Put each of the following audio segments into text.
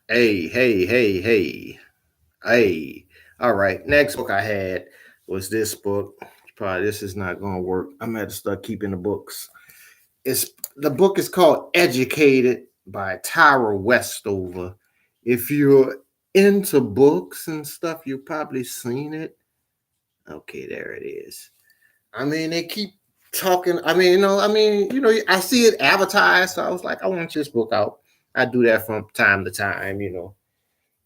Hey, hey, hey, hey, hey. All right. Next book I had was this book. Probably this is not gonna work. I'm gonna have to start keeping the books. It's the book is called Educated by Tyra Westover. If you're into books and stuff, you've probably seen it. Okay, there it is. I mean, they keep talking. I see it advertised, so I was like, I want this book out. I do that from time to time.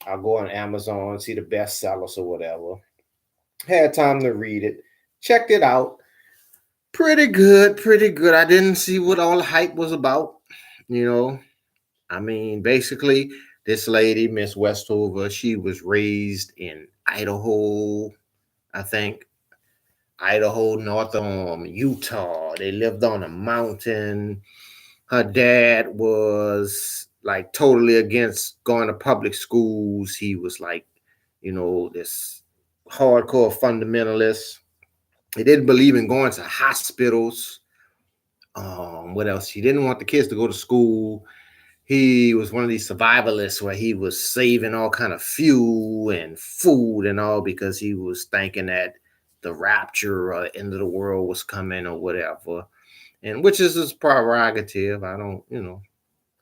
I'll go on Amazon, see the bestsellers or whatever. Had time to read it, checked it out. Pretty good, pretty good. I didn't see what all the hype was about. You know, basically, this lady, Miss Westover, she was raised in Idaho, I think. Idaho, north of Utah. They lived on a mountain. Her dad was like totally against going to public schools. He was like, this hardcore fundamentalist. He didn't believe in going to hospitals. What else? He didn't want the kids to go to school. He was one of these survivalists where he was saving all kind of fuel and food and all because he was thinking that the rapture or the end of the world was coming or whatever. And which is his prerogative. I don't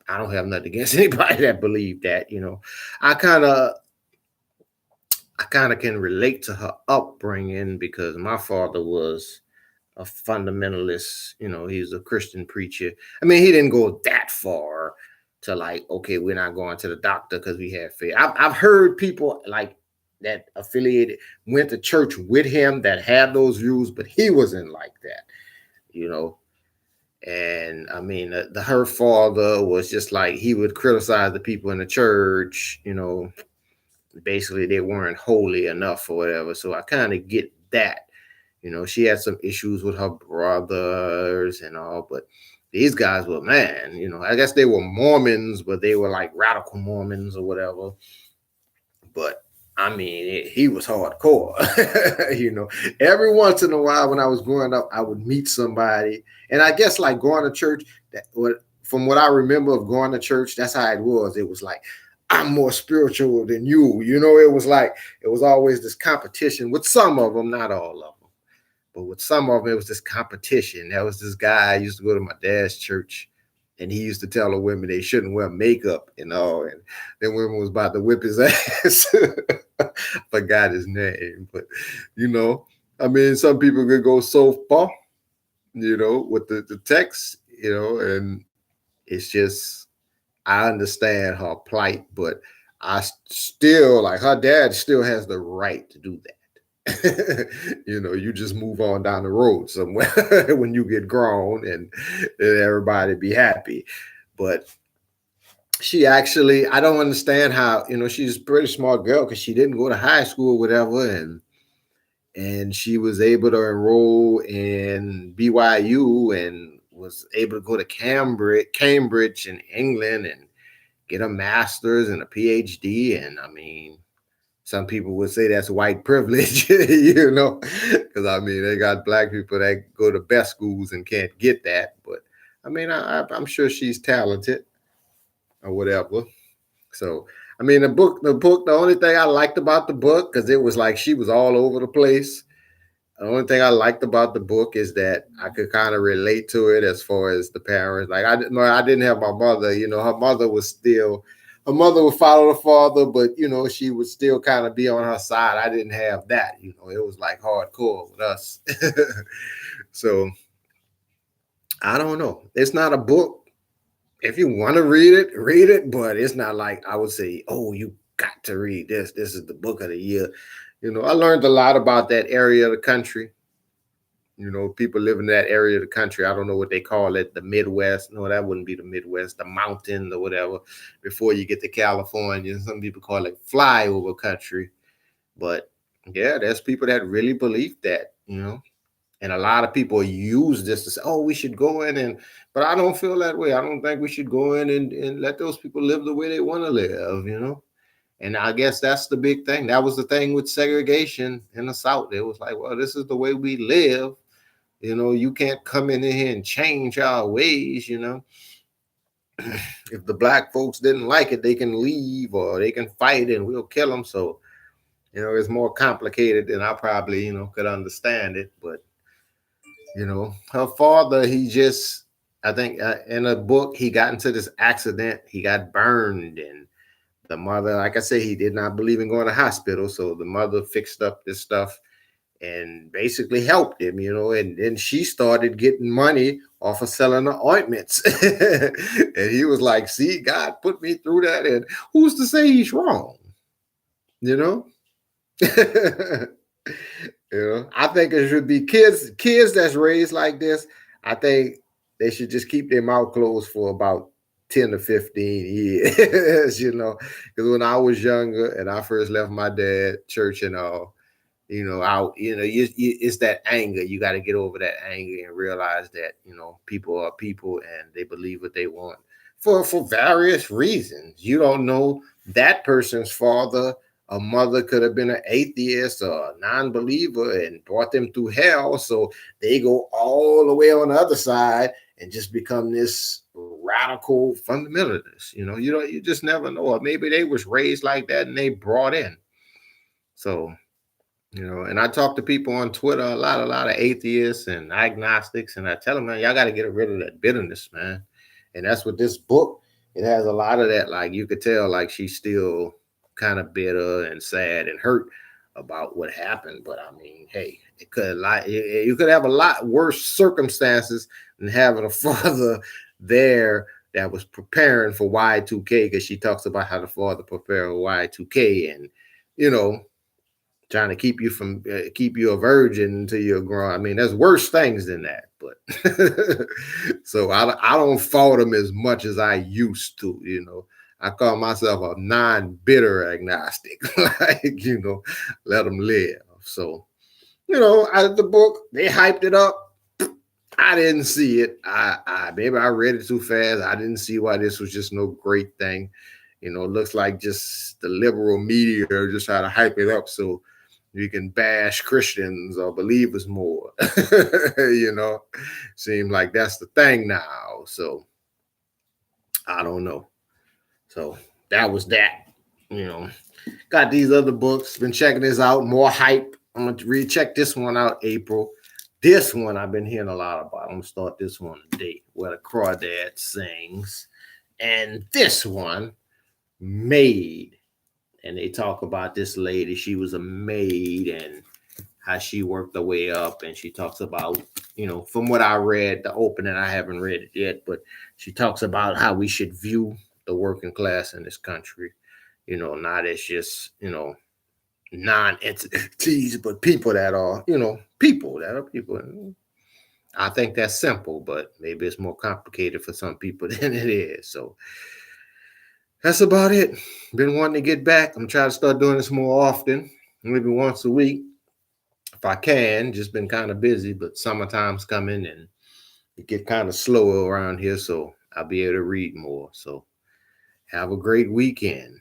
have nothing against anybody that believed that. I kind of I kind of can relate to her upbringing because my father was a fundamentalist. He's a Christian preacher. He didn't go that far to like, okay, we're not going to the doctor because we have faith. I've heard people like that affiliated went to church with him that had those views, but he wasn't like that, you know. And her father was just like he would criticize the people in the church, basically they weren't holy enough or whatever. So I kind of get that. She had some issues with her brothers and all, but these guys were, man, I guess they were Mormons, but they were like radical Mormons or whatever. But he was hardcore. Every once in a while when I was growing up, I would meet somebody, and I guess like going to church. From what I remember of going to church, that's how it was. It was like I'm more spiritual than you. It was like it was always this competition with some of them, not all of them, but with some of them, it was this competition. There was this guy I used to go to my dad's church, and he used to tell the women they shouldn't wear makeup and all. And then women was about to whip his ass. Forgot his name, but some people could go so far, with the text, and it's just I understand her plight, but I still like her dad still has the right to do that. You just move on down the road somewhere when you get grown and everybody be happy. But she actually, I don't understand how, she's a pretty smart girl because she didn't go to high school or whatever. And she was able to enroll in BYU and was able to go to Cambridge in England and get a master's and a PhD. And some people would say that's white privilege, because they got black people that go to best schools and can't get that. But I'm sure she's talented or whatever. So the only thing I liked about the book, because it was like she was all over the place. The only thing I liked about the book is that I could kind of relate to it as far as the parents. Like I didn't have my mother. Her mother would follow the father, but she would still kind of be on her side. I didn't have that. It was like hardcore with us. So I don't know. It's not a book. If you want to read it, but it's not like I would say, oh, you got to read this. This is the book of the year. I learned a lot about that area of the country. People live in that area of the country. I don't know what they call it, the Midwest. No, that wouldn't be the Midwest, the mountain or whatever. Before you get to California, some people call it flyover country. But yeah, there's people that really believe that. And a lot of people use this to say, oh, we should go in but I don't feel that way. I don't think we should go in and let those people live the way they want to live. And I guess that's the big thing. That was the thing with segregation in the South. It was like, well, this is the way we live. You can't come in here and change our ways. If the black folks didn't like it, they can leave or they can fight and we'll kill them. So, it's more complicated than I probably, could understand it. But, her father, he just, I think in a book, he got into this accident. He got burned. And the mother, like I say, he did not believe in going to hospital. So the mother fixed up this stuff and basically helped him, and then she started getting money off of selling the ointments. And he was like, see, God put me through that. And who's to say he's wrong? You know? I think it should be kids that's raised like this. I think they should just keep their mouth closed for about 10 to 15 years, because when I was younger and I first left my dad, church and all, it's that anger. You got to get over that anger and realize that, people are people and they believe what they want for various reasons. You don't know that person's father. A mother could have been an atheist or a non-believer and brought them through hell. So they go all the way on the other side and just become this radical fundamentalist. You just never know. Or maybe they was raised like that and they brought in. So, and I talk to people on Twitter, a lot of atheists and agnostics, and I tell them, man, y'all got to get rid of that bitterness, man. And that's what this book, it has a lot of that. Like you could tell, like she's still kind of bitter and sad and hurt about what happened. But I mean, hey, you could have a lot worse circumstances than having a father there that was preparing for Y2K, because she talks about how the father prepared for Y2K and, trying to keep you a virgin until you're grown. I mean, there's worse things than that. But so I don't fault him as much as I used to. I call myself a non-bitter agnostic. Let them live. So, the book, they hyped it up. I didn't see it. Maybe I read it too fast. I didn't see why this was just no great thing. It looks like just the liberal media just try to hype it up so you can bash Christians or believers more. Seems like that's the thing now. So I don't know. So that was that. Got these other books. Been checking this out. More hype. I'm gonna recheck this one out. April. This one I've been hearing a lot about. I'm gonna start this one today, where the Crawdad sings, and this one, Maid. And they talk about this lady. She was a maid and how she worked her way up. And she talks about, from what I read, the opening, I haven't read it yet, but she talks about how we should view the working class in this country, not as just, non-entities, but people that are, people. I think that's simple, but maybe it's more complicated for some people than it is. So that's about it. Been wanting to get back. I'm trying to start doing this more often, maybe once a week if I can. Just been kind of busy, but summertime's coming and it get kind of slower around here, so I'll be able to read more. So have a great weekend.